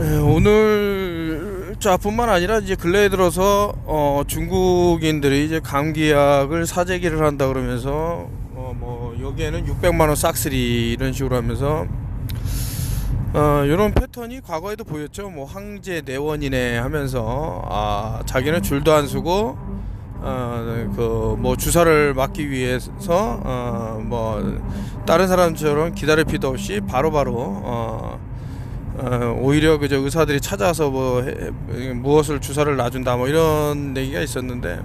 오늘 자뿐만 아니라 이제 근래에 들어서 중국인들이 이제 감기약을 사재기를 한다 그러면서 뭐 여기에는 600만 원 싹쓸이 이런 식으로 하면서 이런 패턴이 과거에도 보였죠. 뭐 황제 내원이네 하면서 자기는 줄도 안 서고 그 뭐 주사를 맞기 위해서 뭐 다른 사람처럼 기다릴 필요도 없이 바로바로 오히려 그저 의사들이 찾아서 뭐 무엇을 주사를 놔준다 뭐 이런 얘기가 있었는데,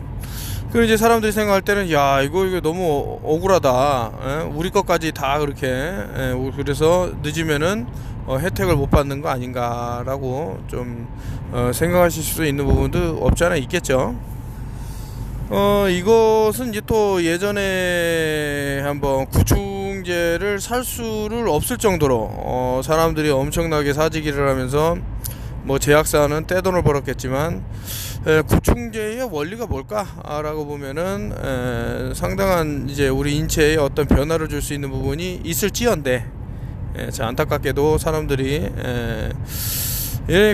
그 이제 사람들이 생각할 때는 야 이거 너무 억울하다. 우리 것까지 다 그렇게 그래서 늦으면은 혜택을 못 받는 거 아닌가라고 좀 생각하실 수 있는 부분도 없지 않아 있겠죠. 이것은 이제 또 예전에 한번 구충제를 살 수를 없을 정도로 사람들이 엄청나게 사재기를 하면서 뭐 제약사는 떼돈을 벌었겠지만, 구충제의 원리가 뭘까라고 보면은 상당한 이제 우리 인체에 어떤 변화를 줄 수 있는 부분이 있을지언데, 안타깝게도 사람들이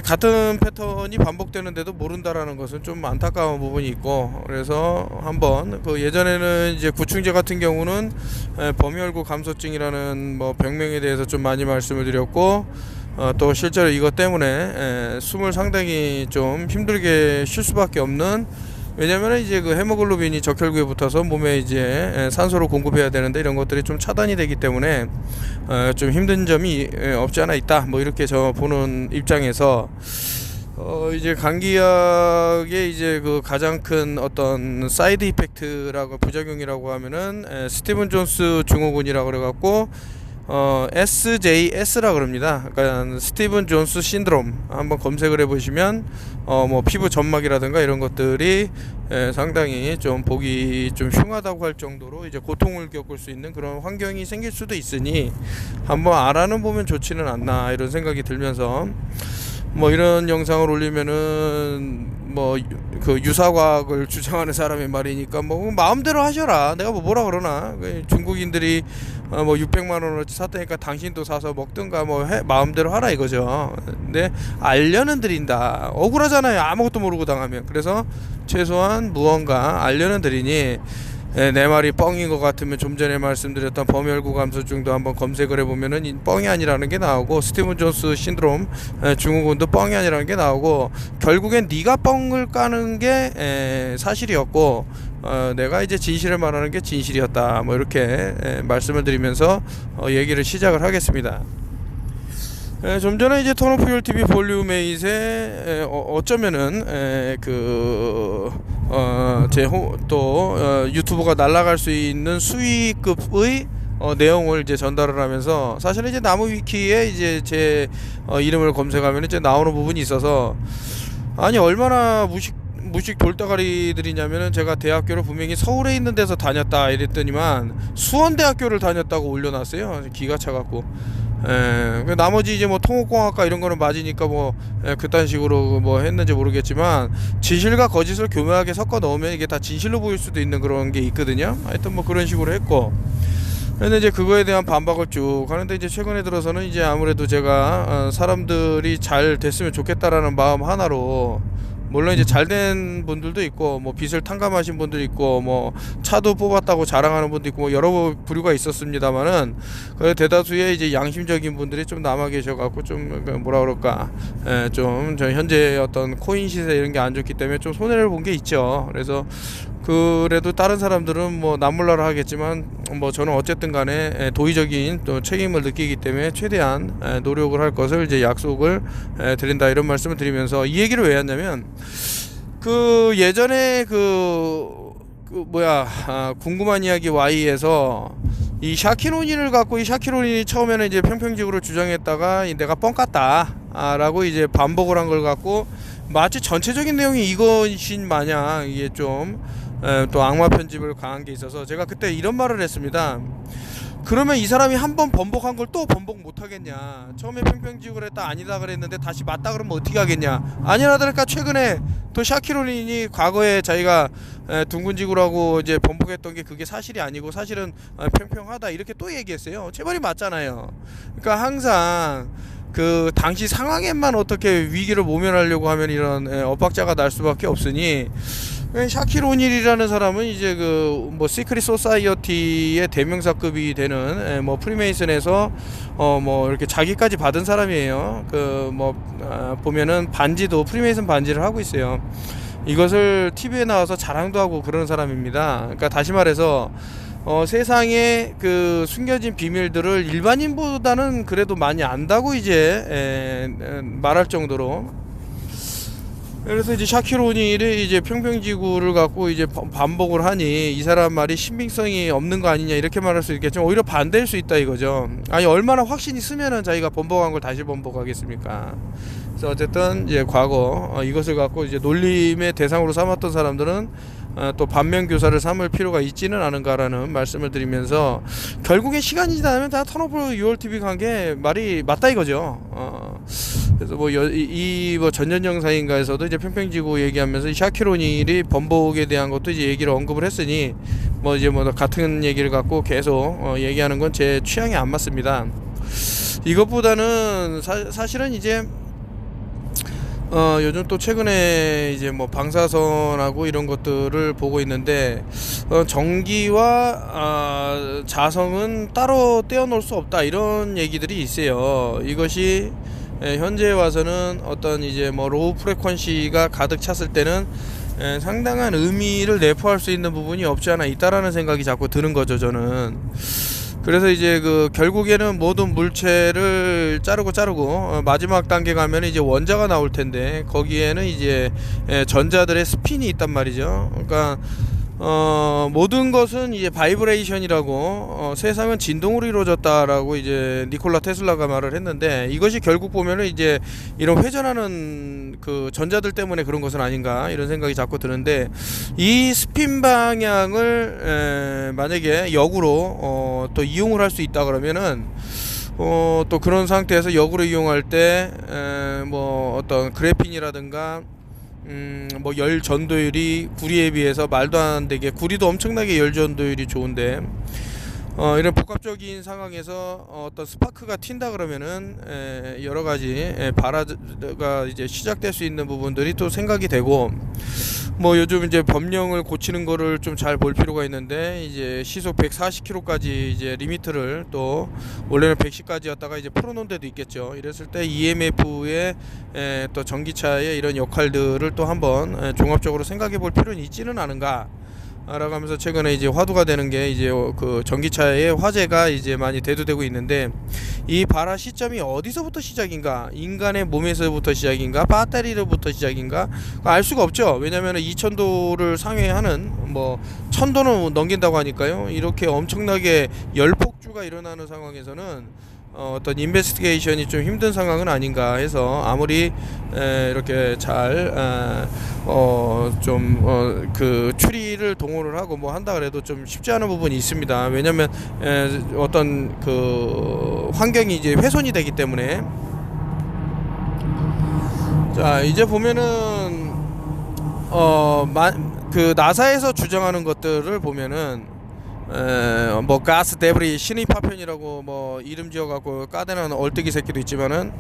같은 패턴이 반복되는데도 모른다라는 것은 좀 안타까운 부분이 있고, 그래서 한번 그 예전에는 이제 구충제 같은 경우는 범혈구 감소증이라는 뭐 병명에 대해서 좀 많이 말씀을 드렸고, 또 실제로 이것 때문에 숨을 상당히 좀 힘들게 쉴 수밖에 없는, 왜냐면 이제 그 헤모글로빈이 적혈구에 붙어서 몸에 이제 산소를 공급해야 되는데 이런 것들이 좀 차단이 되기 때문에 좀 힘든 점이 없지 않아 있다, 뭐 이렇게 저 보는 입장에서 이제 감기약의 이제 그 가장 큰 어떤 사이드 이펙트라고 부작용이라고 하면은 스티븐 존스 증후군이라고 그래갖고 SJS라 그럽니다. 그러니까 스티븐 존스 신드롬 한번 검색을 해보시면 뭐 피부 점막이라든가 이런 것들이 상당히 좀 보기 좀 흉하다고 할 정도로 이제 고통을 겪을 수 있는 그런 환경이 생길 수도 있으니 한번 알아는 보면 좋지는 않나 이런 생각이 들면서, 뭐 이런 영상을 올리면은 뭐 그 유사과학을 주장하는 사람의 말이니까 뭐 마음대로 하셔라, 내가 뭐라 그러나, 중국인들이 뭐 600만 원어치 샀다니까 당신도 사서 먹든가 뭐 마음대로 하라 이거죠. 근데 알려는 드린다. 억울하잖아요, 아무것도 모르고 당하면. 그래서 최소한 무언가 알려는 드리니, 내 말이 뻥인 것 같으면 좀 전에 말씀드렸던 범혈구 감소증도 한번 검색을 해보면은 뻥이 아니라는 게 나오고, 스티븐 존스 신드롬 증후군도 뻥이 아니라는 게 나오고, 결국엔 네가 뻥을 까는 게 사실이었고 내가 이제 진실을 말하는 게 진실이었다, 뭐 이렇게 말씀을 드리면서 얘기를 시작을 하겠습니다. 좀 전에 이제 턴오프 TV 볼륨 8에 어쩌면은 또 유튜브가 날아갈 수 있는 수위급의 내용을 이제 전달을 하면서, 사실은 이제 나무 위키에 이제 제 이름을 검색하면 이제 나오는 부분이 있어서, 아니 얼마나 무식 돌다가리들이냐면은, 제가 대학교를 분명히 서울에 있는 데서 다녔다 이랬더니만 수원대학교를 다녔다고 올려놨어요. 기가 차갖고. 나머지 이제 뭐 통합공학과 이런 거는 맞으니까 뭐 그딴 식으로 뭐 했는지 모르겠지만, 진실과 거짓을 교묘하게 섞어 넣으면 이게 다 진실로 보일 수도 있는 그런 게 있거든요. 하여튼 뭐 그런 식으로 했고, 근데 이제 그거에 대한 반박을 쭉 하는데, 이제 최근에 들어서는 이제 아무래도 제가 사람들이 잘 됐으면 좋겠다라는 마음 하나로, 물론 이제 잘된 분들도 있고, 뭐 빚을 탕감하신 분들도 있고, 뭐 차도 뽑았다고 자랑하는 분도 있고, 뭐 여러 부류가 있었습니다만은, 그 대다수의 이제 양심적인 분들이 좀 남아 계셔갖고, 좀 뭐라 그럴까, 좀 저 현재 어떤 코인 시세 이런 게 안 좋기 때문에 좀 손해를 본 게 있죠. 그래서 그래도 다른 사람들은 뭐 남몰라라 하겠지만, 뭐 저는 어쨌든 간에 도의적인 또 책임을 느끼기 때문에 최대한 노력을 할 것을 이제 약속을 드린다, 이런 말씀을 드리면서 이 얘기를 왜 했냐면, 그 예전에 궁금한 이야기 Y에서 이 샤키로닌을 갖고, 이 샤키로닌이 처음에는 이제 평평직으로 주장했다가 내가 뻥 깠다 라고 이제 반복을 한 걸 갖고, 마치 전체적인 내용이 이것인 마냥 이게 좀 또 악마 편집을 강한 게 있어서 제가 그때 이런 말을 했습니다. 그러면 이 사람이 한 번 번복한 걸 또 번복 못 하겠냐? 처음에 평평지구를 했다 아니다 그랬는데 다시 맞다 그러면 어떻게 하겠냐? 아니라더니까 최근에 또 샤키로닌이 과거에 자기가 둥근지구라고 이제 번복했던 게 그게 사실이 아니고 사실은 평평하다 이렇게 또 얘기했어요. 제 말이 맞잖아요. 그러니까 항상 그 당시 상황에만 어떻게 위기를 모면하려고 하면 이런 엇박자가 날 수밖에 없으니, 샤킬 오닐이라는 사람은 이제 그 뭐 시크릿 소사이어티의 대명사급이 되는 뭐 프리메이슨에서 뭐 이렇게 자기까지 받은 사람이에요. 그 뭐 보면은 반지도 프리메이슨 반지를 하고 있어요. 이것을 TV에 나와서 자랑도 하고 그러는 사람입니다. 그러니까 다시 말해서 세상에 그 숨겨진 비밀들을 일반인보다는 그래도 많이 안다고 이제 말할 정도로. 그래서 이제 샤킬 오닐이 이제 평평지구를 갖고 이제 반복을 하니 이 사람 말이 신빙성이 없는 거 아니냐 이렇게 말할 수 있겠지만, 오히려 반대일 수 있다 이거죠. 아니 얼마나 확신이 쓰면은 자기가 번복한 걸 다시 번복하겠습니까? 그래서 어쨌든 이제 과거 이것을 갖고 이제 놀림의 대상으로 삼았던 사람들은 또 반면 교사를 삼을 필요가 있지는 않은가라는 말씀을 드리면서, 결국엔 시간이 지나면 다 턴오브 URTV 관계 말이 맞다 이거죠. 그래서 뭐 뭐 전년 영상인가에서도 이제 평평지구 얘기하면서 이 샤킬 오닐이 번복에 대한 것도 이제 얘기를 언급을 했으니, 뭐 이제 뭐 같은 얘기를 갖고 계속 얘기하는 건 제 취향에 안 맞습니다. 이것보다는 사실은 이제 요즘 또 최근에 이제 뭐 방사선하고 이런 것들을 보고 있는데, 전기와 자성은 따로 떼어놓을 수 없다 이런 얘기들이 있어요. 이것이 현재에 와서는 어떤 이제 뭐 로우 프레퀀시가 가득 찼을 때는 상당한 의미를 내포할 수 있는 부분이 없지 않아 있다라는 생각이 자꾸 드는 거죠, 저는. 그래서 이제 그 결국에는 모든 물체를 자르고 마지막 단계 가면 이제 원자가 나올 텐데, 거기에는 이제 전자들의 스핀이 있단 말이죠. 그러니까 모든 것은 이제 바이브레이션이라고, 세상은 진동으로 이루어졌다라고 이제 니콜라 테슬라가 말을 했는데, 이것이 결국 보면은 이제 이런 회전하는 그 전자들 때문에 그런 것은 아닌가 이런 생각이 자꾸 드는데, 이 스핀 방향을 만약에 역으로 또 이용을 할 수 있다 그러면은 또 그런 상태에서 역으로 이용할 때 뭐 어떤 그래핀이라든가 뭐 열 전도율이 구리에 비해서 말도 안 되게, 구리도 엄청나게 열 전도율이 좋은데 이런 복합적인 상황에서 어떤 스파크가 튄다 그러면은 여러 가지 발화가 이제 시작될 수 있는 부분들이 또 생각이 되고, 뭐 요즘 이제 법령을 고치는 거를 좀 잘 볼 필요가 있는데, 이제 시속 140km까지 이제 리미트를 또 원래는 110까지였다가 이제 풀어놓은 데도 있겠죠. 이랬을 때 EMF의 또 전기차의 이런 역할들을 또 한번 종합적으로 생각해 볼 필요는 있지는 않은가 라고 하면서, 최근에 이제 화두가 되는 게 이제 그 전기차의 화재가 이제 많이 대두되고 있는데, 이 발화 시점이 어디서부터 시작인가, 인간의 몸에서부터 시작인가, 배터리로부터 시작인가 알 수가 없죠. 왜냐하면 2000도를 상회하는, 뭐 1000도는 넘긴다고 하니까요. 이렇게 엄청나게 열폭주가 일어나는 상황에서는 어떤 인베스티게이션이 좀 힘든 상황은 아닌가 해서, 아무리 이렇게 잘 그 추리를 동원을 하고 뭐 한다 그래도 좀 쉽지 않은 부분이 있습니다. 왜냐면 어떤 그 환경이 이제 훼손이 되기 때문에. 자, 이제 보면은 그 나사에서 주장하는 것들을 보면은 뭐 가스 데브리 신의 파편이라고 뭐 이름 지어갖고 까대는 얼뜨기 새끼도 있지만은,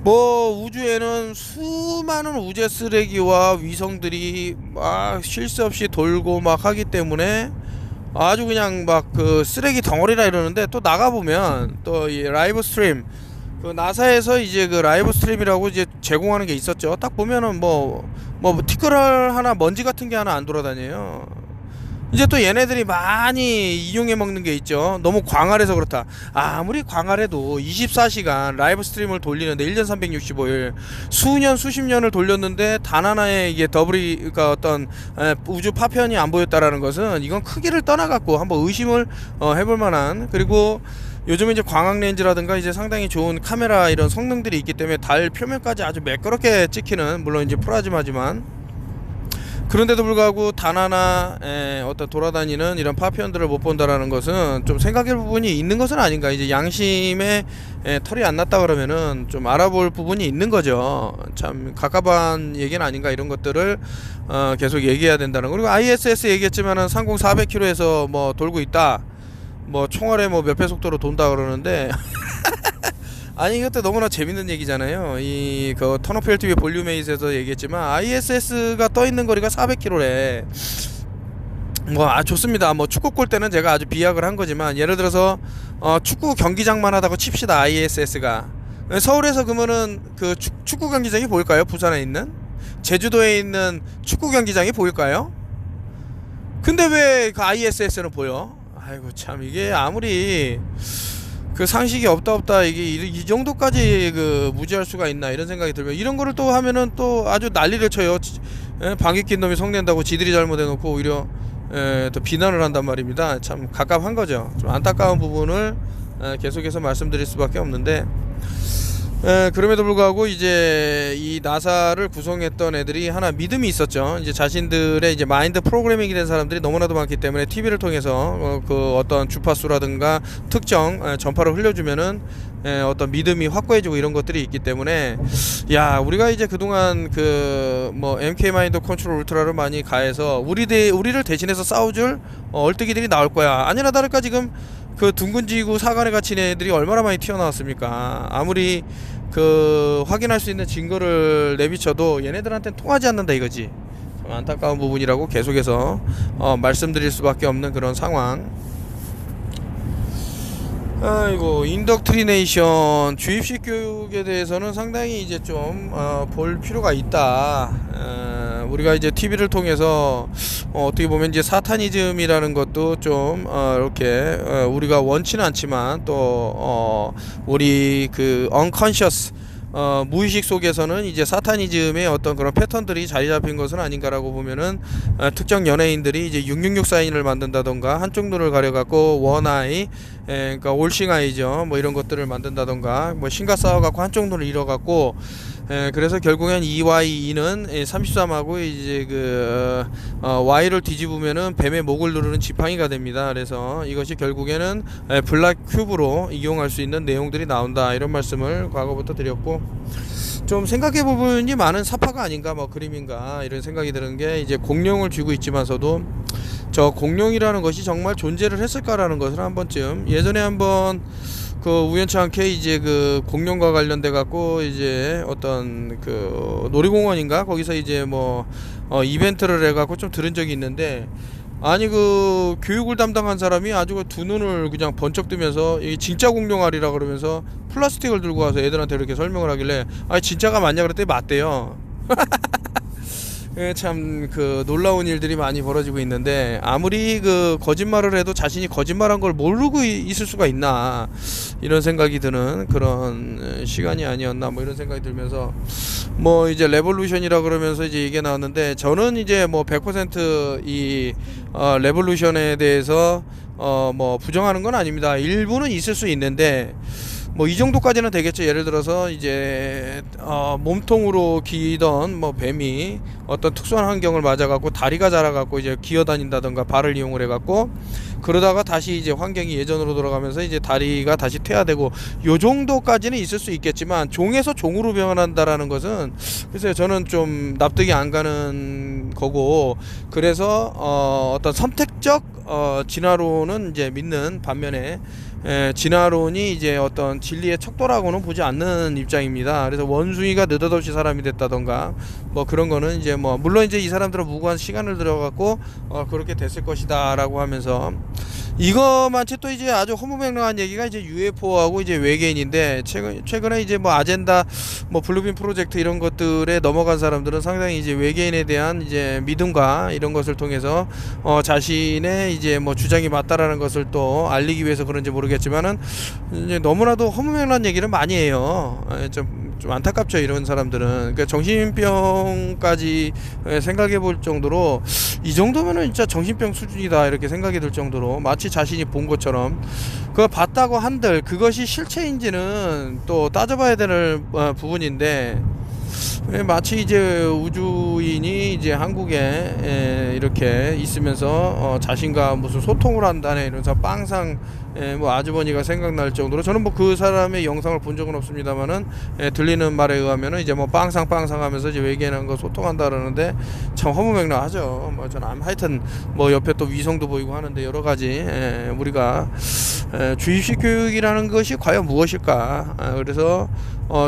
뭐 우주에는 수많은 우주 쓰레기와 위성들이 막 쉴 새 없이 돌고 막 하기 때문에 아주 그냥 막 그 쓰레기 덩어리라 이러는데, 또 나가보면 또 이 라이브 스트림, 그 나사에서 이제 그 라이브 스트림이라고 이제 제공하는 게 있었죠. 딱 보면은 뭐 티끌 하나, 먼지 같은 게 하나 안 돌아다녀요. 이제 또 얘네들이 많이 이용해 먹는 게 있죠. 너무 광활해서 그렇다. 아무리 광활해도 24시간 라이브 스트림을 돌리는데 1년 365일 수년 수십 년을 돌렸는데 단 하나의 이게 그러니까 어떤 우주 파편이 안 보였다라는 것은, 이건 크기를 떠나갖고 한번 의심을 해볼 만한. 그리고 요즘은 이제 광학 렌즈라든가 이제 상당히 좋은 카메라 이런 성능들이 있기 때문에 달 표면까지 아주 매끄럽게 찍히는, 물론 이제 플라즈마지만, 그런데도 불구하고 단 하나 어떤 돌아다니는 이런 파편들을 못 본다라는 것은 좀 생각할 부분이 있는 것은 아닌가. 이제 양심에 털이 안 났다 그러면은 좀 알아볼 부분이 있는 거죠. 참 갑갑한 얘기는 아닌가, 이런 것들을 계속 얘기해야 된다는 거. 그리고 ISS 얘기했지만은 상공 400km에서 뭐 돌고 있다, 뭐 총알에 뭐 몇 배 속도로 돈다 그러는데 아니 이것도 너무나 재밌는 얘기잖아요. 이 그 턴오펠 TV 볼륨에이스에서 얘기했지만 ISS가 떠 있는 거리가 400km래. 뭐 좋습니다. 뭐 축구 골 때는 제가 아주 비약을 한 거지만 예를 들어서 축구 경기장만 하다고 칩시다. ISS가 서울에서 그러면은 그 축구 경기장이 보일까요? 부산에 있는 제주도에 있는 축구 경기장이 보일까요? 근데 왜 그 ISS는 보여? 아이고 참 이게 아무리 그 상식이 없다 이게 이 정도까지 그 무지할 수가 있나 이런 생각이 들고요. 이런 거를 또 하면은 또 아주 난리를 쳐요. 방귀 낀 놈이 성낸다고 지들이 잘못해놓고 오히려 또 비난을 한단 말입니다. 참 갑갑한 거죠. 좀 안타까운 부분을 계속해서 말씀드릴 수밖에 없는데 그럼에도 불구하고 이제 이 나사를 구성했던 애들이 하나 믿음이 있었죠. 이제 자신들의 이제 마인드 프로그래밍이 된 사람들이 너무나도 많기 때문에 TV를 통해서 그 어떤 주파수라든가 특정 전파를 흘려주면은 어떤 믿음이 확고해지고 이런 것들이 있기 때문에 야 우리가 이제 그동안 그 뭐 MK 마인드 컨트롤 울트라를 많이 가해서 우리를 대신해서 싸워줄 얼뜨기들이 나올 거야. 아니나 다를까 지금 그 둥근지구 사관에 갇힌 애들이 얼마나 많이 튀어나왔습니까? 아무리 그 확인할 수 있는 증거를 내비쳐도 얘네들한테는 통하지 않는다 이거지. 참 안타까운 부분이라고 계속해서 말씀드릴 수밖에 없는 그런 상황. 아이고 인덕트리네이션 주입식 교육에 대해서는 상당히 이제 좀 볼 필요가 있다. 우리가 이제 TV를 통해서 어떻게 보면 이제 사타니즘이라는 것도 좀 이렇게 우리가 원치는 않지만 또 우리 그 unconscious 무의식 속에서는 이제 사타니즘의 어떤 그런 패턴들이 자리 잡힌 것은 아닌가라고 보면은 특정 연예인들이 이제 666 사인을 만든다던가 한쪽 눈을 가려갖고 원아이 그러니까 올싱아이죠 뭐 이런 것들을 만든다던가 뭐 신과 싸워갖고 한쪽 눈을 잃어갖고 그래서 결국엔 2Y2는 33하고 이제 그 Y를 뒤집으면은 뱀의 목을 누르는 지팡이가 됩니다. 그래서 이것이 결국에는 블랙 큐브로 이용할 수 있는 내용들이 나온다 이런 말씀을 과거부터 드렸고 좀 생각해 보니 많은 사파가 아닌가 뭐 그림인가 이런 생각이 드는 게 이제 공룡을 쥐고 있지만서도 저 공룡이라는 것이 정말 존재를 했을까라는 것을 한 번쯤 예전에 한번 그 우연치 않게 이제 그 공룡과 관련돼 갖고 이제 어떤 그 놀이공원인가 거기서 이제 뭐 이벤트를 해 갖고 좀 들은 적이 있는데 아니 그 교육을 담당한 사람이 아주 그 두 눈을 그냥 번쩍 뜨면서 이 진짜 공룡알이라 그러면서 플라스틱을 들고 와서 애들한테 이렇게 설명을 하길래 아니 진짜가 맞냐 그랬더니 맞대요. 참 그 놀라운 일들이 많이 벌어지고 있는데 아무리 그 거짓말을 해도 자신이 거짓말한 걸 모르고 있을 수가 있나 이런 생각이 드는 그런 시간이 아니었나 뭐 이런 생각이 들면서 뭐 이제 레볼루션이라 그러면서 이제 얘기가 나왔는데 저는 이제 뭐 100% 레볼루션에 대해서 뭐 부정하는 건 아닙니다. 일부는 있을 수 있는데 뭐 이 정도까지는 되겠죠. 예를 들어서 이제 몸통으로 기던 뭐 뱀이 어떤 특수한 환경을 맞아갖고 다리가 자라갖고 이제 기어다닌다던가 발을 이용을 해갖고 그러다가 다시 이제 환경이 예전으로 돌아가면서 이제 다리가 다시 퇴화되고 요 정도까지는 있을 수 있겠지만 종에서 종으로 변한다라는 것은 글쎄요 저는 좀 납득이 안 가는 거고 그래서 어떤 선택적 진화론은 이제 믿는 반면에 진화론이 이제 어떤 진리의 척도라고는 보지 않는 입장입니다. 그래서 원숭이가 느닷없이 사람이 됐다던가 뭐 그런 거는 이제 뭐 물론 이제 이 사람들은 무고한 시간을 들여갖고 그렇게 됐을 것이다라고 하면서 이거만치 또 이제 아주 허무맹랑한 얘기가 이제 UFO하고 이제 외계인인데 최근에 이제 뭐 아젠다 뭐 블루빔 프로젝트 이런 것들에 넘어간 사람들은 상당히 이제 외계인에 대한 이제 믿음과 이런 것을 통해서 자신의 이제 뭐 주장이 맞다라는 것을 또 알리기 위해서 그런지 모르겠지만은 이제 너무나도 허무맹랑한 얘기를 많이 해요. 좀 안타깝죠 이런 사람들은. 그러니까 정신병까지 생각해 볼 정도로 이 정도면은 진짜 정신병 수준이다 이렇게 생각이 들 정도로 마치 자신이 본 것처럼 그거 봤다고 한들 그것이 실체인지는 또 따져봐야 되는 부분인데 마치 이제 우주인이 이제 한국에 이렇게 있으면서 자신과 무슨 소통을 한다네 이러면서 빵상 뭐 아주머니가 생각날 정도로, 저는 뭐 그 사람의 영상을 본 적은 없습니다만은 들리는 말에 의하면은 이제 뭐 빵상빵상하면서 이제 외계인한 거 소통한다 그러는데 참 허무맹랑하죠. 뭐 저는 하여튼 뭐 옆에 또 위성도 보이고 하는데 여러 가지 우리가 주입식 교육이라는 것이 과연 무엇일까? 그래서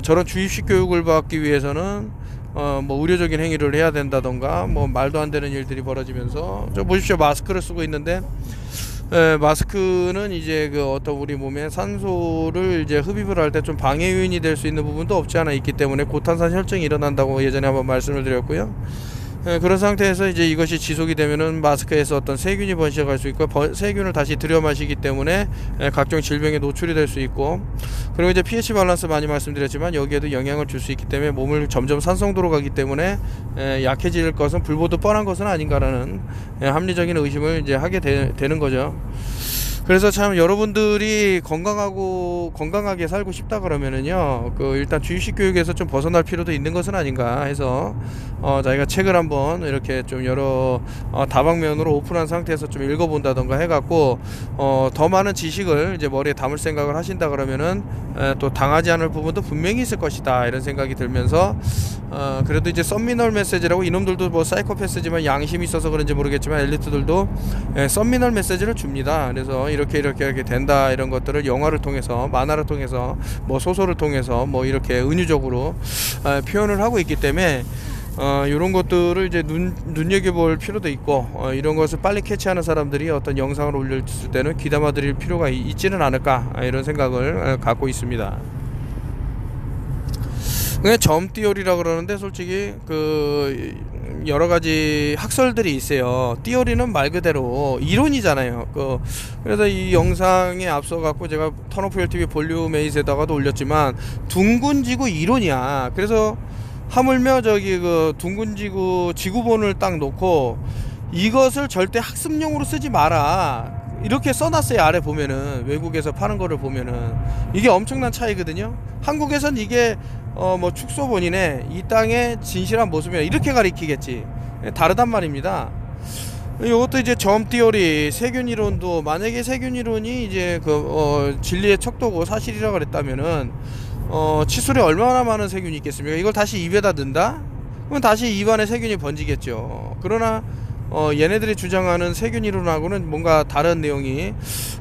저런 주입식 교육을 받기 위해서는 뭐 의료적인 행위를 해야 된다던가 뭐 말도 안 되는 일들이 벌어지면서, 저 보십시오, 마스크를 쓰고 있는데 마스크는 이제 그 어떤 우리 몸에 산소를 이제 흡입을 할 때 좀 방해 요인이 될 수 있는 부분도 없지 않아 있기 때문에 고탄산 혈증이 일어난다고 예전에 한번 말씀을 드렸고요. 그런 상태에서 이제 이것이 지속이 되면은 마스크에서 어떤 세균이 번식할 수 있고, 세균을 다시 들여 마시기 때문에 각종 질병에 노출이 될 수 있고, 그리고 이제 pH 밸런스 많이 말씀드렸지만 여기에도 영향을 줄 수 있기 때문에 몸을 점점 산성도로 가기 때문에 약해질 것은 불보듯 뻔한 것은 아닌가라는 합리적인 의심을 이제 하게 되는 거죠. 그래서 참 여러분들이 건강하게 살고 싶다 그러면은요, 일단 주입식 교육에서 좀 벗어날 필요도 있는 것은 아닌가 해서 저희가 책을 한번 이렇게 좀 여러 다방면으로 오픈한 상태에서 좀 읽어본다던가 해갖고 더 많은 지식을 이제 머리에 담을 생각을 하신다 그러면은 또 당하지 않을 부분도 분명히 있을 것이다, 이런 생각이 들면서 그래도 이제 서미널 메시지라고, 이놈들도 뭐 사이코패스지만 양심이 있어서 그런지 모르겠지만 엘리트들도 서미널 메시지를 줍니다. 그래서 이렇게 된다, 이런 것들을 영화를 통해서, 만화를 통해서, 뭐 소설을 통해서 뭐 이렇게 은유적으로 표현을 하고 있기 때문에 이런 것들을 이제 눈여겨볼 필요도 있고, 이런 것을 빨리 캐치하는 사람들이 어떤 영상을 올렸을 때는 귀담아 드릴 필요가 있지는 않을까, 이런 생각을 갖고 있습니다. 그냥 점띠어리라 그러는데 솔직히 여러 가지 학설들이 있어요. 띠어리는 말 그대로 이론이잖아요. 그래서 이 영상에 앞서 갖고 제가 턴오프 LTV 볼륨 8에다가도 올렸지만 둥근 지구 이론이야. 그래서 하물며 둥근 지구 지구본을 딱 놓고 이것을 절대 학습용으로 쓰지 마라, 이렇게 써놨어요. 아래 보면은, 외국에서 파는 거를 보면은 이게 엄청난 차이거든요. 한국에선 이게 뭐 축소본이네, 이 땅의 진실한 모습이야, 이렇게 가리키겠지. 다르단 말입니다. 이것도 이제 점띠어리, 세균이론도, 만약에 세균이론이 이제 진리의 척도고 사실이라 그랬다면은 칫솔에 얼마나 많은 세균이 있겠습니까? 이걸 다시 입에다 넣는다? 그럼 다시 입안에 세균이 번지겠죠. 그러나 얘네들이 주장하는 세균이론하고는 뭔가 다른 내용이,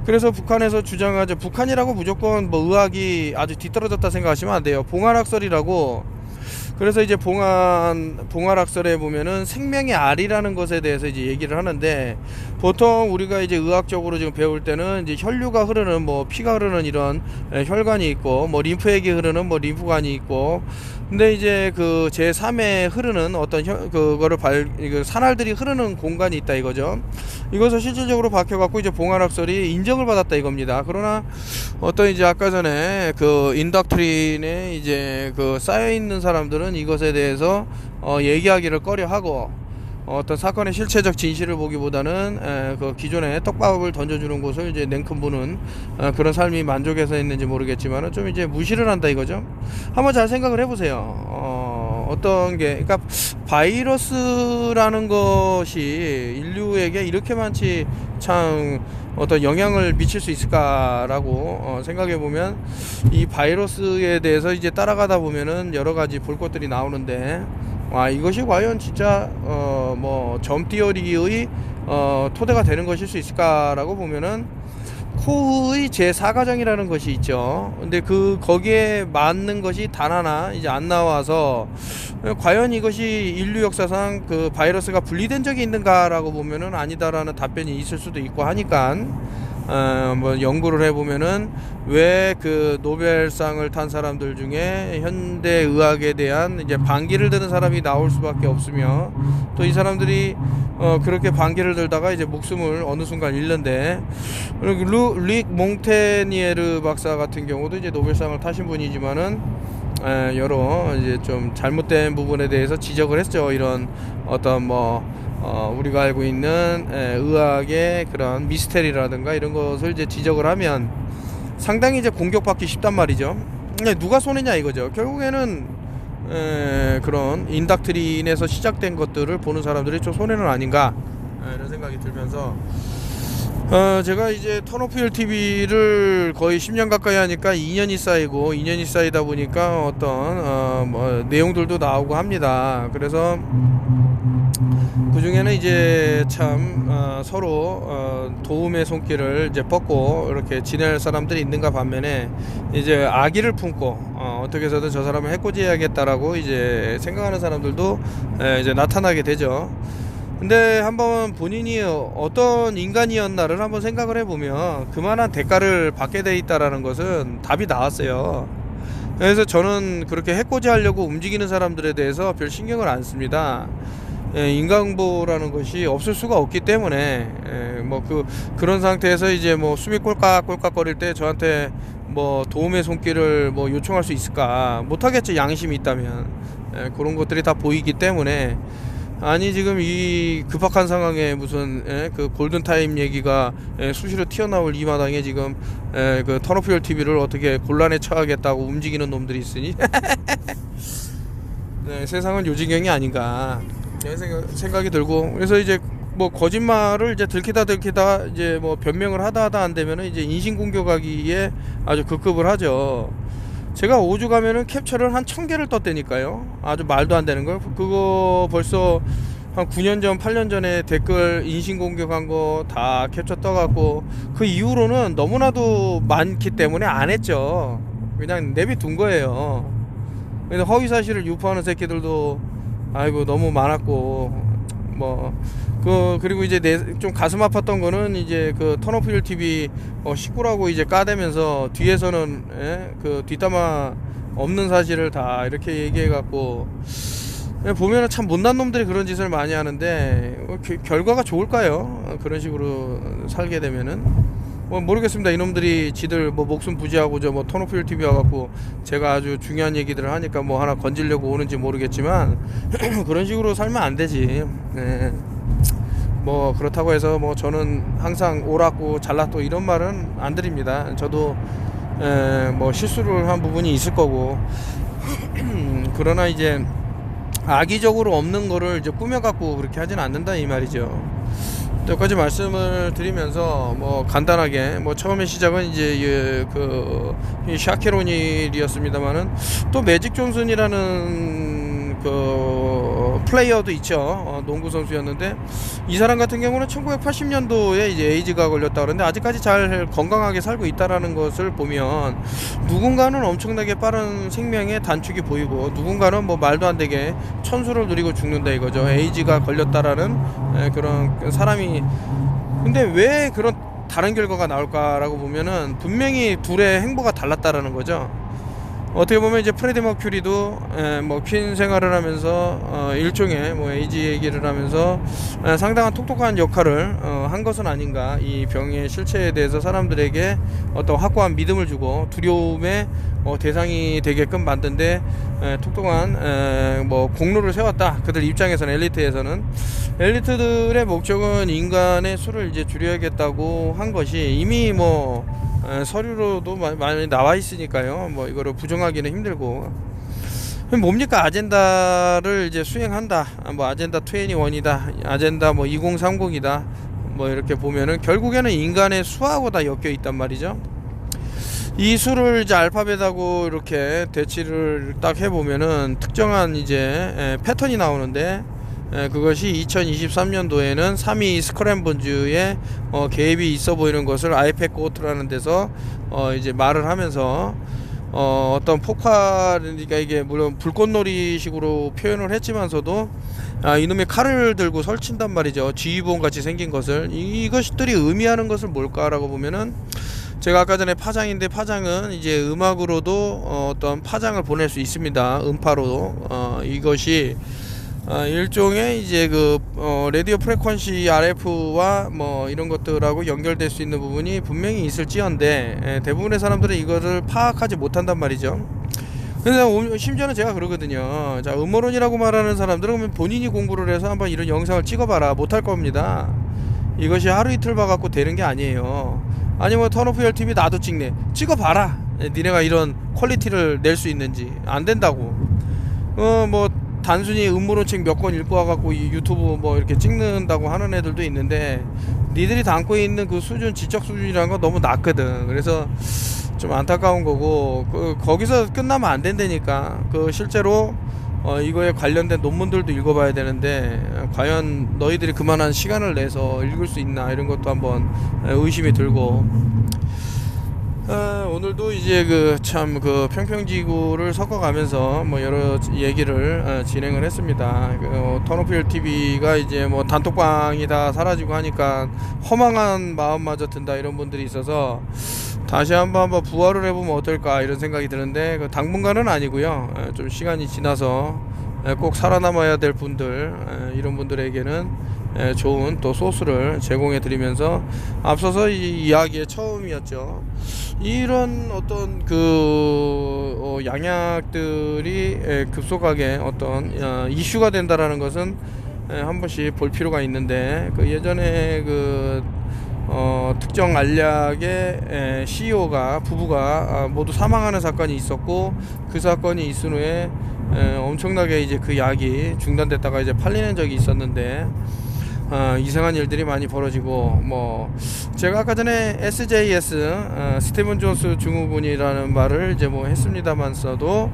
그래서 북한에서 주장하죠. 북한이라고 무조건 뭐 의학이 아주 뒤떨어졌다 생각하시면 안 돼요. 봉안학설이라고, 그래서 이제 봉안학설에 보면은 생명의 알이라는 것에 대해서 이제 얘기를 하는데, 보통 우리가 이제 의학적으로 지금 배울 때는 이제 혈류가 흐르는, 뭐 피가 흐르는 이런 혈관이 있고, 뭐 림프액이 흐르는 뭐 림프관이 있고, 근데 이제 제3에 흐르는 어떤 그거를 산알들이 흐르는 공간이 있다 이거죠. 이것을 실질적으로 박혀갖고 이제 봉안학설이 인정을 받았다 이겁니다. 그러나 어떤 이제 아까 전에 인덕트린에 이제 쌓여있는 사람들은 이것에 대해서 얘기하기를 꺼려하고, 어떤 사건의 실체적 진실을 보기보다는 기존에 떡밥을 던져주는 곳을 이제 냉큼 보는 그런 삶이 만족해서 했는지 모르겠지만 좀 이제 무시를 한다 이거죠. 한번 잘 생각을 해보세요. 어떤 게, 그러니까 바이러스라는 것이 인류에게 이렇게 많지 참 어떤 영향을 미칠 수 있을까라고 생각해보면, 이 바이러스에 대해서 이제 따라가다 보면은 여러 가지 볼 것들이 나오는데, 이것이 과연 진짜 뭐 점띠어리의 토대가 되는 것일 수 있을까라고 보면은, 코의 제4가정이라는 것이 있죠. 근데 거기에 맞는 것이 단 하나 이제 안 나와서, 과연 이것이 인류 역사상 바이러스가 분리된 적이 있는가라고 보면은 아니다라는 답변이 있을 수도 있고 하니까, 뭐 연구를 해보면은 왜 노벨상을 탄 사람들 중에 현대 의학에 대한 이제 반기를 드는 사람이 나올 수밖에 없으며, 또 이 사람들이 그렇게 반기를 들다가 이제 목숨을 어느 순간 잃는데, 릭 몽테니에르 박사 같은 경우도 이제 노벨상을 타신 분이지만은 여러 이제 좀 잘못된 부분에 대해서 지적을 했죠. 이런 어떤 우리가 알고 있는 의학의 그런 미스테리라든가 이런 것을 이제 지적을 하면 상당히 이제 공격받기 쉽단 말이죠. 누가 손해냐 이거죠. 결국에는 그런 인닥트린에서 시작된 것들을 보는 사람들이 좀 손해는 아닌가, 이런 생각이 들면서, 제가 이제 턴오프힐 TV를 거의 10년 가까이 하니까 2년이 쌓이다 보니까 어떤 뭐 내용들도 나오고 합니다. 그래서 그 중에는 이제 참 서로 도움의 손길을 이제 뻗고 이렇게 지낼 사람들이 있는가 반면에 이제 악의를 품고 어떻게 해서든 저 사람을 해코지해야겠다라고 이제 생각하는 사람들도 이제 나타나게 되죠. 근데 한번 본인이 어떤 인간이었나를 한번 생각을 해보면 그만한 대가를 받게 돼 있다라는 것은 답이 나왔어요. 그래서 저는 그렇게 해코지하려고 움직이는 사람들에 대해서 별 신경을 안 씁니다. 인간보라는 것이 없을 수가 없기 때문에 뭐 그런 상태에서 이제 뭐 숨이 꼴깍꼴깍 거릴 때 저한테 뭐 도움의 손길을 뭐 요청할 수 있을까? 못하겠죠. 양심이 있다면. 그런 것들이 다 보이기 때문에 아니 지금 이 급박한 상황에 무슨 그 골든타임 얘기가 수시로 튀어나올 이 마당에 지금 그 턴오프힐 TV를 어떻게 곤란에 처하겠다고 움직이는 놈들이 있으니 네, 세상은 요지경이 아닌가 생각이 들고, 그래서 이제 뭐 거짓말을 이제 들키다 이제 뭐 변명을 하다 안 되면은 이제 인신공격하기에 아주 급급을 하죠. 제가 5주 가면은 캡처를 한 1000개를 떴다니까요. 아주 말도 안 되는 걸. 그거 벌써 한 9년 전 8년 전에 댓글 인신공격한 거 다 캡처 떠갖고 그 이후로는 너무나도 많기 때문에 안 했죠. 그냥 내비둔 거예요. 근데 허위사실을 유포하는 새끼들도 아이고 너무 많았고 그리고 이제 좀 가슴 아팠던 거는 이제 그 턴오프힐 TV 식구라고 이제 까대면서 뒤에서는 그 뒷담화 없는 사실을 다 이렇게 얘기해 갖고 보면은 참 못난 놈들이 그런 짓을 많이 하는데 결과가 좋을까요? 그런 식으로 살게 되면은 모르겠습니다. 이놈들이 지들 뭐 목숨 부지하고 뭐 턴오프힐 TV 와갖고 제가 아주 중요한 얘기들을 하니까 뭐 하나 건지려고 오는지 모르겠지만 그런 식으로 살면 안 되지. 네. 뭐 그렇다고 해서 뭐 저는 항상 옳았고 잘났고 이런 말은 안 드립니다. 저도 뭐 실수를 한 부분이 있을 거고 그러나 이제 악의적으로 없는 거를 이제 꾸며갖고 그렇게 하진 않는다 이 말이죠. 여기까지 말씀을 드리면서 뭐 간단하게 뭐 처음에 시작은 이제 그 샤케로닐이었습니다만은 또 매직 존슨이라는 그 플레이어도 있죠. 농구 선수였는데 이 사람 같은 경우는 1980년도에 이제 에이즈가 걸렸다 그러는데 아직까지 잘 건강하게 살고 있다라는 것을 보면 누군가는 엄청나게 빠른 생명의 단축이 보이고 누군가는 뭐 말도 안 되게 천수를 누리고 죽는다 이거죠. 에이즈가 걸렸다라는 그런 사람이. 근데 왜 그런 다른 결과가 나올까라고 보면은 분명히 둘의 행보가 달랐다라는 거죠. 어떻게 보면 이제 프레디 머큐리도 뭐 퀸 생활을 하면서 일종의 뭐 에이즈 얘기를 하면서 상당한 똑똑한 역할을 한 것은 아닌가. 이 병의 실체에 대해서 사람들에게 어떤 확고한 믿음을 주고 두려움의 대상이 되게끔 만든데 똑똑한 뭐 공로를 세웠다. 그들 입장에서는 엘리트들의 목적은 인간의 수를 이제 줄여야겠다고 한 것이 이미 뭐 서류로도 많이 나와 있으니까요. 뭐 이거를 부정하기는 힘들고 뭡니까? 아젠다를 이제 수행한다. 뭐 아젠다 21이다. 아젠다 뭐 2030이다. 뭐 이렇게 보면은 결국에는 인간의 수하고 다 엮여 있단 말이죠. 이 수를 이제 알파벳하고 이렇게 대치를 딱 해보면은 특정한 이제 패턴이 나오는데 그것이 2023년도에는 3위 스크램본즈의 개입이 있어 보이는 것을 아이팩 고트라는 데서 이제 말을 하면서 어떤 폭발이니까 이게 물론 불꽃놀이식으로 표현을 했지만서도 이놈의 칼을 들고 설친단 말이죠. 지휘봉 같이 생긴 것을. 이것들이 의미하는 것을 뭘까라고 보면은 제가 아까 전에 파장인데 파장은 이제 음악으로도 어떤 파장을 보낼 수 있습니다. 음파로. 이것이 일종의 이제 그 라디오 프레퀀시 RF와 뭐 이런 것들하고 연결될 수 있는 부분이 분명히 있을지언데 대부분의 사람들은 이거를 파악하지 못한단 말이죠. 그래서 심지어는 제가 그러거든요. 자, 음모론이라고 말하는 사람들은 그러면 본인이 공부를 해서 한번 이런 영상을 찍어봐라. 못할 겁니다. 이것이 하루 이틀 봐갖고 되는 게 아니에요. 아니면 턴오프힐 TV 나도 찍어봐라. 니네가 이런 퀄리티를 낼 수 있는지. 안 된다고. 뭐 단순히 음모론책 몇 권 읽고 와갖고 이 유튜브 뭐 이렇게 찍는다고 하는 애들도 있는데 니들이 담고 있는 그 수준, 지적 수준이라는 거 너무 낮거든. 그래서 좀 안타까운 거고, 거기서 끝나면 안 된다니까. 실제로 이거에 관련된 논문들도 읽어봐야 되는데, 과연 너희들이 그만한 시간을 내서 읽을 수 있나 이런 것도 한번 의심이 들고. 오늘도 이제 참 평평지구를 섞어가면서 뭐 여러 얘기를 진행을 했습니다. 턴오필 TV가 이제 뭐 단톡방이 다 사라지고 하니까 허망한 마음마저 든다 이런 분들이 있어서 다시 한번 부활을 해보면 어떨까 이런 생각이 드는데, 당분간은 아니고요. 좀 시간이 지나서 꼭 살아남아야 될 분들, 이런 분들에게는 좋은 또 소스를 제공해 드리면서, 앞서서 이 이야기의 처음이었죠. 이런 어떤 양약들이 급속하게 어떤 이슈가 된다라는 것은 한 번씩 볼 필요가 있는데, 예전에 특정 알약의 CEO가 부부가 모두 사망하는 사건이 있었고, 그 사건이 있은 후에 엄청나게 이제 그 약이 중단됐다가 이제 팔리는 적이 있었는데, 이상한 일들이 많이 벌어지고, 뭐 제가 아까 전에 SJS 스티븐 존스 증후군이라는 말을 이제 뭐 했습니다만서도,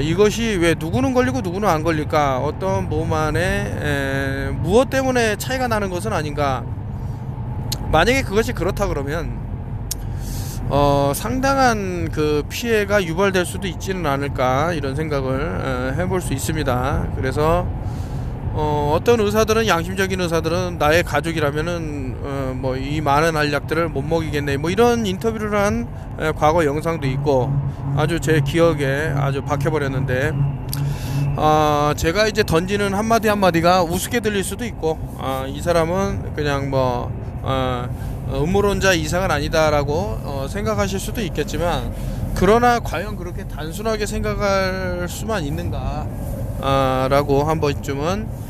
이것이 왜 누구는 걸리고 누구는 안 걸릴까, 어떤 몸 안에 무엇 때문에 차이가 나는 것은 아닌가. 만약에 그것이 그렇다 그러면 상당한 피해가 유발될 수도 있지는 않을까 이런 생각을 해볼 수 있습니다. 그래서 어떤 의사들은, 양심적인 의사들은 나의 가족이라면은 뭐 이 많은 알약들을 못 먹이겠네, 뭐 이런 인터뷰를 한 과거 영상도 있고, 아주 제 기억에 아주 박혀버렸는데, 제가 이제 던지는 한마디 한마디가 우습게 들릴 수도 있고, 이 사람은 그냥 뭐 음모론자 이상은 아니다라고 생각하실 수도 있겠지만, 그러나 과연 그렇게 단순하게 생각할 수만 있는가 라고 한 번쯤은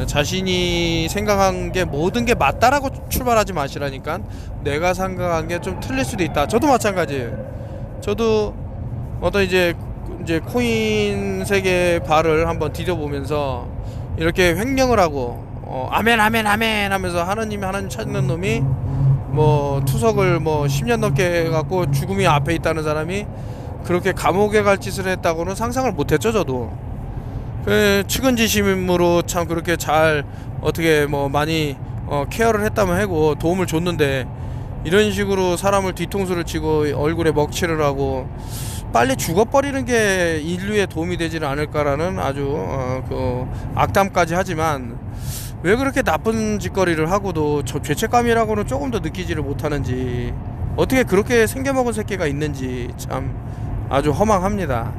자신이 생각한 게 모든 게 맞다라고 출발하지 마시라니까. 내가 생각한 게 좀 틀릴 수도 있다. 저도 마찬가지예요. 저도 어떤 이제 코인 세계 발을 한번 디뎌보면서 이렇게 횡령을 하고 아멘 아멘 아멘 하면서 하나님 찾는 놈이 뭐 투석을 뭐 10년 넘게 해갖고 죽음이 앞에 있다는 사람이 그렇게 감옥에 갈 짓을 했다고는 상상을 못했죠. 저도 측은지심으로 참 그렇게 잘 어떻게 뭐 많이 케어를 했다면 하고 도움을 줬는데, 이런 식으로 사람을 뒤통수를 치고 얼굴에 먹칠을 하고 빨리 죽어버리는 게 인류에 도움이 되지는 않을까라는 아주 악담까지 하지만, 왜 그렇게 나쁜 짓거리를 하고도 저 죄책감이라고는 조금 더 느끼지를 못하는지, 어떻게 그렇게 생겨먹은 새끼가 있는지 참 아주 허망합니다.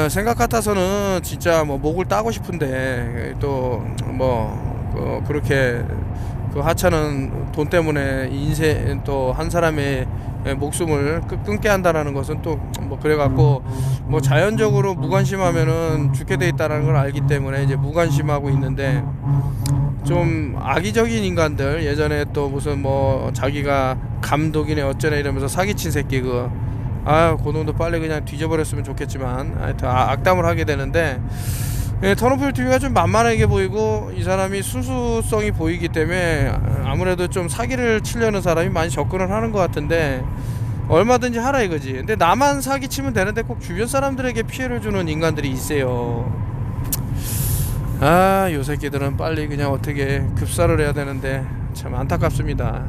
생각 같아서는 진짜 뭐 목을 따고 싶은데, 또 뭐 그렇게 하찮은 돈 때문에 인생 또 한 사람의 목숨을 끊게 한다라는 것은 또 뭐 그래갖고 뭐 자연적으로 무관심하면은 죽게 돼 있다라는 걸 알기 때문에 이제 무관심하고 있는데, 좀 악의적인 인간들, 예전에 또 무슨 뭐 자기가 감독이네 어쩌네 이러면서 사기친 새끼 그 놈도 빨리 그냥 뒤져버렸으면 좋겠지만, 하여튼 악담을 하게 되는데, 턴오필 TV가 좀 만만하게 보이고 이 사람이 순수성이 보이기 때문에 아무래도 좀 사기를 치려는 사람이 많이 접근을 하는 것 같은데, 얼마든지 하라 이거지. 근데 나만 사기치면 되는데 꼭 주변 사람들에게 피해를 주는 인간들이 있어요. 요 새끼들은 빨리 그냥 어떻게 급사를 해야 되는데 참 안타깝습니다.